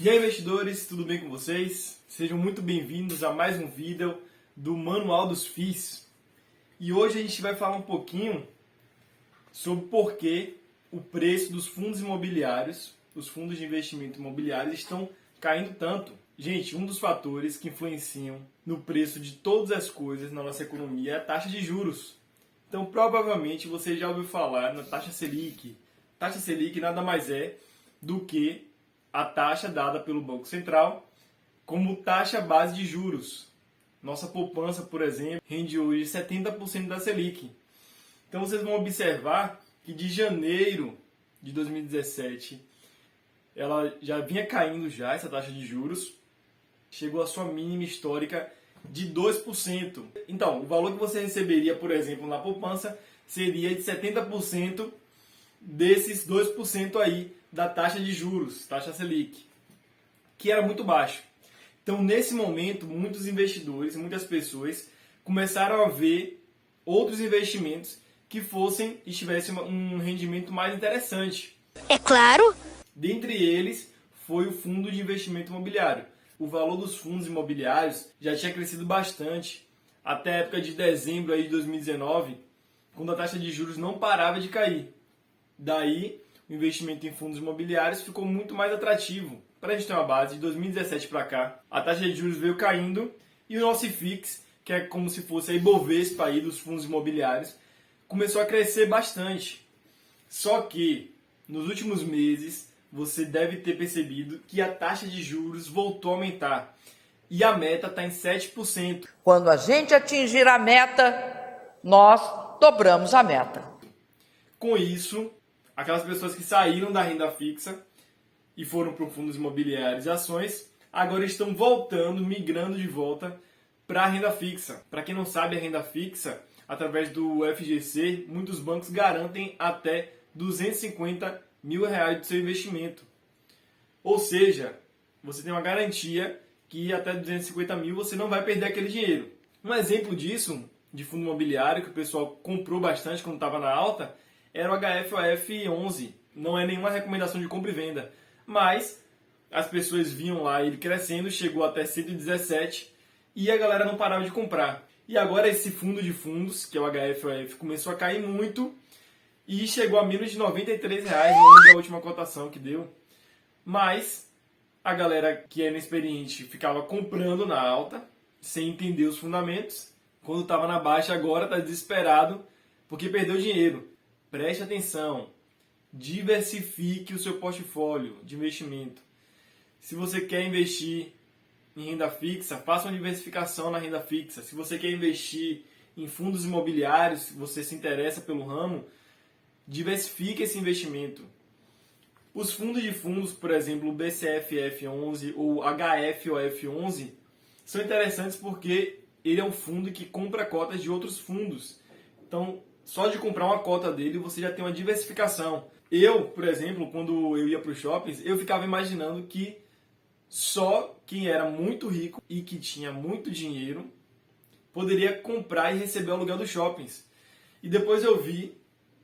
E aí, investidores, tudo bem com vocês? Sejam muito bem-vindos a mais um vídeo do Manual dos FIIs. E hoje a gente vai falar um pouquinho sobre por que o preço dos fundos imobiliários, os fundos de investimento imobiliários, estão caindo tanto. Gente, um dos fatores que influenciam no preço de todas as coisas na nossa economia é a taxa de juros. Então, provavelmente, você já ouviu falar na taxa Selic. Taxa Selic nada mais é do que a taxa dada pelo Banco Central como taxa base de juros. Nossa poupança, por exemplo, rende hoje 70% da Selic. Então vocês vão observar que de janeiro de 2017 ela já vinha caindo já, essa taxa de juros, chegou à sua mínima histórica de 2%. Então, o valor que você receberia, por exemplo, na poupança seria de 70% desses 2% aí da taxa de juros, taxa Selic, que era muito baixo. Então, nesse momento, muitos investidores, muitas pessoas começaram a ver outros investimentos que tivessem um rendimento mais interessante. É claro. Dentre eles, foi o fundo de investimento imobiliário. O valor dos fundos imobiliários já tinha crescido bastante até a época de dezembro aí de 2019, quando a taxa de juros não parava de cair. Daí, o investimento em fundos imobiliários ficou muito mais atrativo. Para a gente ter uma base, de 2017 para cá, a taxa de juros veio caindo e o nosso IFIX, que é como se fosse a Ibovespa aí dos fundos imobiliários, começou a crescer bastante. Só que, nos últimos meses, você deve ter percebido que a taxa de juros voltou a aumentar. E a meta está em 7%. Quando a gente atingir a meta, nós dobramos a meta. Com isso, aquelas pessoas que saíram da renda fixa e foram para fundos imobiliários e ações, agora estão voltando, migrando de volta para a renda fixa. Para quem não sabe, a renda fixa, através do FGC, muitos bancos garantem até R$250 mil do seu investimento. Ou seja, você tem uma garantia que até 250 mil você não vai perder aquele dinheiro. Um exemplo disso, de fundo imobiliário, que o pessoal comprou bastante quando estava na alta, era o HFOF 11. Não é nenhuma recomendação de compra e venda, mas as pessoas viam lá ele crescendo, chegou até 117 e a galera não parava de comprar. E agora esse fundo de fundos, que é o HFOF, começou a cair muito e chegou a menos de R$93, não lembro da última cotação que deu. Mas a galera que é inexperiente ficava comprando na alta, sem entender os fundamentos. Quando estava na baixa, agora está desesperado porque perdeu dinheiro. Preste atenção, diversifique o seu portfólio de investimento. Se você quer investir em renda fixa, faça uma diversificação na renda fixa. Se você quer investir em fundos imobiliários, se você se interessa pelo ramo, diversifique esse investimento. Os fundos de fundos, por exemplo, o BCFF11 ou HFOF11, são interessantes porque ele é um fundo que compra cotas de outros fundos. Então, só de comprar uma cota dele, você já tem uma diversificação. Eu, por exemplo, quando eu ia para os shoppings, eu ficava imaginando que só quem era muito rico e que tinha muito dinheiro poderia comprar e receber o aluguel dos shoppings. E depois eu vi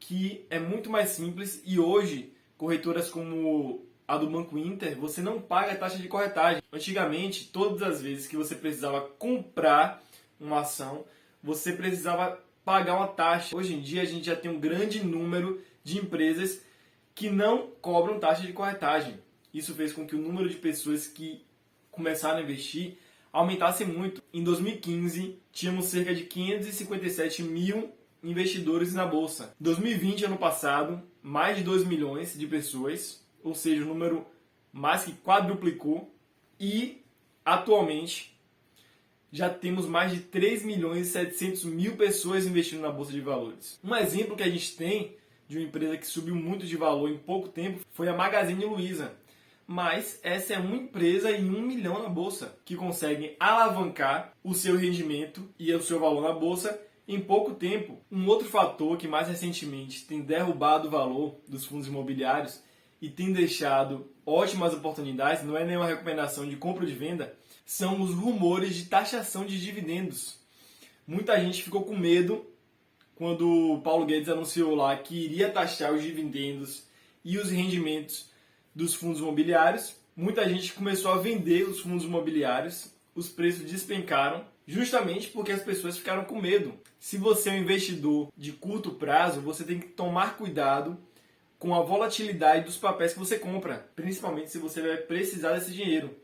que é muito mais simples e hoje, corretoras como a do Banco Inter, você não paga a taxa de corretagem. Antigamente, todas as vezes que você precisava comprar uma ação, você precisava pagar uma taxa. Hoje em dia a gente já tem um grande número de empresas que não cobram taxa de corretagem. Isso fez com que o número de pessoas que começaram a investir aumentasse muito. Em 2015, tínhamos cerca de 557 mil investidores na bolsa. Em 2020, ano passado, mais de 2 milhões de pessoas, ou seja, o número mais que quadruplicou. E, atualmente, já temos mais de 3 milhões e 700 mil pessoas investindo na Bolsa de Valores. Um exemplo que a gente tem de uma empresa que subiu muito de valor em pouco tempo foi a Magazine Luiza. Mas essa é uma empresa em 1 milhão na Bolsa, que consegue alavancar o seu rendimento e o seu valor na Bolsa em pouco tempo. Um outro fator que mais recentemente tem derrubado o valor dos fundos imobiliários e tem deixado ótimas oportunidades, não é nenhuma recomendação de compra ou de venda, são os rumores de taxação de dividendos. Muita gente ficou com medo quando o Paulo Guedes anunciou lá que iria taxar os dividendos e os rendimentos dos fundos imobiliários, muita gente começou a vender os fundos imobiliários, os preços despencaram, justamente porque as pessoas ficaram com medo. Se você é um investidor de curto prazo, você tem que tomar cuidado com a volatilidade dos papéis que você compra, principalmente se você vai precisar desse dinheiro.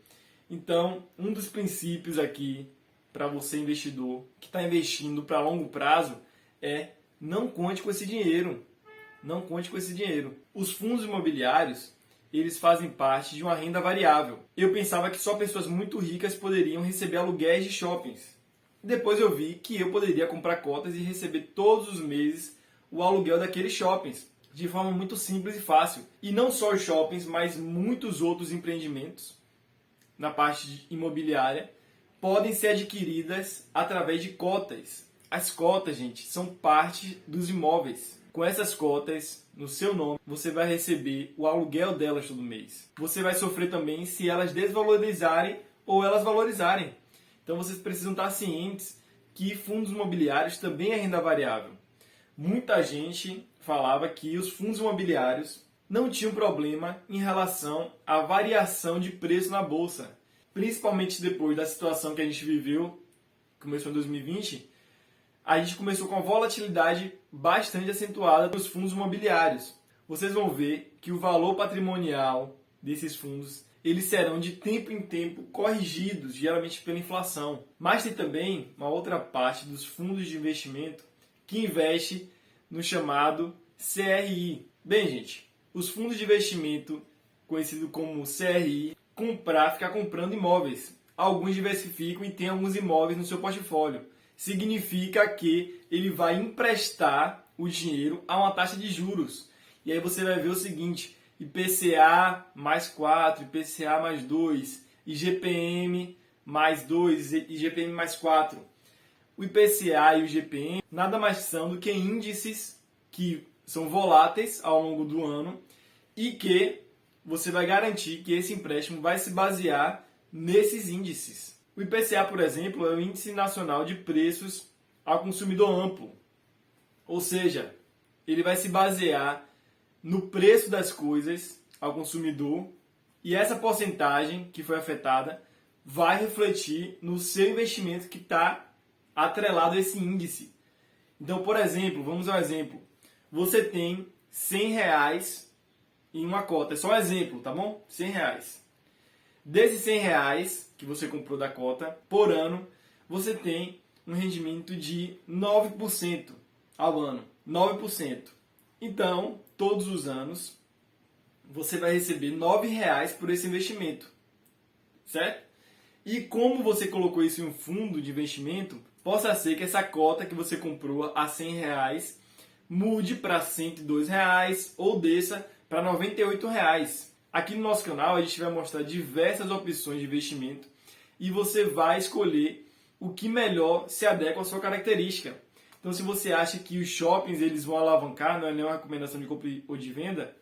Então, um dos princípios aqui para você investidor que está investindo para longo prazo é não conte com esse dinheiro. Não conte com esse dinheiro. Os fundos imobiliários, eles fazem parte de uma renda variável. Eu pensava que só pessoas muito ricas poderiam receber aluguéis de shoppings. Depois eu vi que eu poderia comprar cotas e receber todos os meses o aluguel daqueles shoppings, de forma muito simples e fácil. E não só os shoppings, mas muitos outros empreendimentos na parte imobiliária podem ser adquiridas através de cotas. As cotas, gente, são parte dos imóveis. Com essas cotas no seu nome, você vai receber o aluguel delas todo mês. Você vai sofrer também se elas desvalorizarem ou elas valorizarem. Então vocês precisam estar cientes que fundos imobiliários também é renda variável. Muita gente falava que os fundos imobiliários não tinham problema em relação à variação de preço na bolsa. Principalmente depois da situação que a gente viveu, começou em 2020, a gente começou com uma volatilidade bastante acentuada dos fundos imobiliários. Vocês vão ver que o valor patrimonial desses fundos, eles serão de tempo em tempo corrigidos, geralmente pela inflação. Mas tem também uma outra parte dos fundos de investimento que investe no chamado CRI. Bem, gente, os fundos de investimento, conhecido como CRI, ficar comprando imóveis. Alguns diversificam e têm alguns imóveis no seu portfólio. Significa que ele vai emprestar o dinheiro a uma taxa de juros. E aí você vai ver o seguinte: IPCA mais 4, IPCA mais 2, IGPM mais 2, IGPM mais 4. O IPCA e o IGPM nada mais são do que índices que são voláteis ao longo do ano e que você vai garantir que esse empréstimo vai se basear nesses índices. O IPCA, por exemplo, é o Índice Nacional de Preços ao Consumidor Amplo. Ou seja, ele vai se basear no preço das coisas ao consumidor e essa porcentagem que foi afetada vai refletir no seu investimento que está atrelado a esse índice. Então, por exemplo, vamos ao exemplo. Você tem R$100 em uma cota. É só um exemplo, tá bom? R$100. Desses R$100 que você comprou da cota, por ano, você tem um rendimento de 9% ao ano. 9%. Então, todos os anos, você vai receber R$9 por esse investimento. Certo? E como você colocou isso em um fundo de investimento, possa ser que essa cota que você comprou a R$100 mude para R$102 ou desça para R$98. Aqui no nosso canal a gente vai mostrar diversas opções de investimento e você vai escolher o que melhor se adequa à sua característica. Então, se você acha que os shoppings eles vão alavancar, não é nenhuma recomendação de compra ou de venda.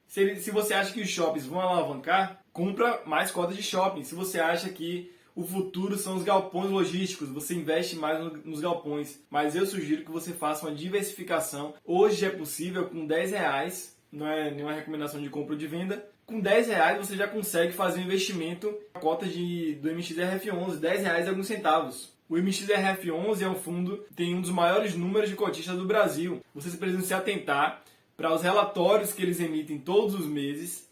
Se você acha que os shoppings vão alavancar, compra mais cotas de shopping. Se você acha que o futuro são os galpões logísticos, você investe mais nos galpões. Mas eu sugiro que você faça uma diversificação. Hoje é possível com R$10, não é nenhuma recomendação de compra ou de venda. Com R$10 você já consegue fazer um investimento na cota do MXRF11, R$10 e alguns centavos. O MXRF11 é um fundo que tem um dos maiores números de cotistas do Brasil. Vocês precisam se atentar para os relatórios que eles emitem todos os meses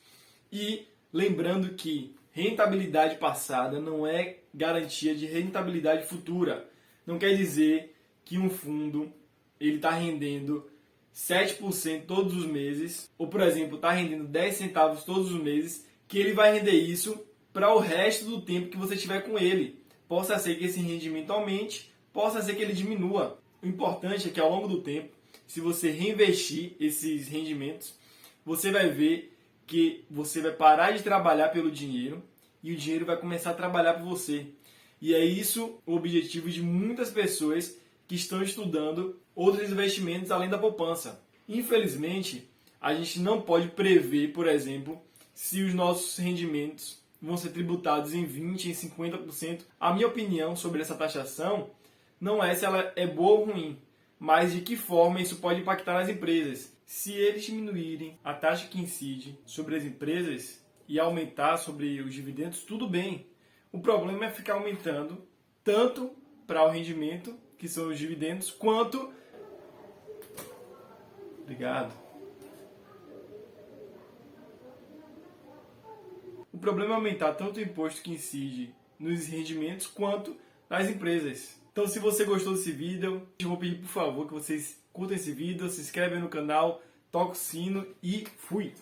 e lembrando que rentabilidade passada não é garantia de rentabilidade futura. Não quer dizer que um fundo ele está rendendo 7% todos os meses, ou por exemplo, está rendendo 10 centavos todos os meses, que ele vai render isso para o resto do tempo que você estiver com ele. Possa ser que esse rendimento aumente, possa ser que ele diminua. O importante é que ao longo do tempo, se você reinvestir esses rendimentos, você vai ver que você vai parar de trabalhar pelo dinheiro e o dinheiro vai começar a trabalhar por você. E é isso o objetivo de muitas pessoas que estão estudando outros investimentos além da poupança. Infelizmente, a gente não pode prever, por exemplo, se os nossos rendimentos vão ser tributados em 20%, em 50%. A minha opinião sobre essa taxação não é se ela é boa ou ruim, mas de que forma isso pode impactar nas empresas. Se eles diminuírem a taxa que incide sobre as empresas, e aumentar sobre os dividendos, tudo bem. O problema é ficar aumentando tanto para o rendimento, que são os dividendos, quanto... Obrigado. O problema é aumentar tanto o imposto que incide nos rendimentos quanto nas empresas. Então, se você gostou desse vídeo, eu vou pedir, por favor, que vocês curtam esse vídeo, se inscrevem no canal, toquem o sino e fui!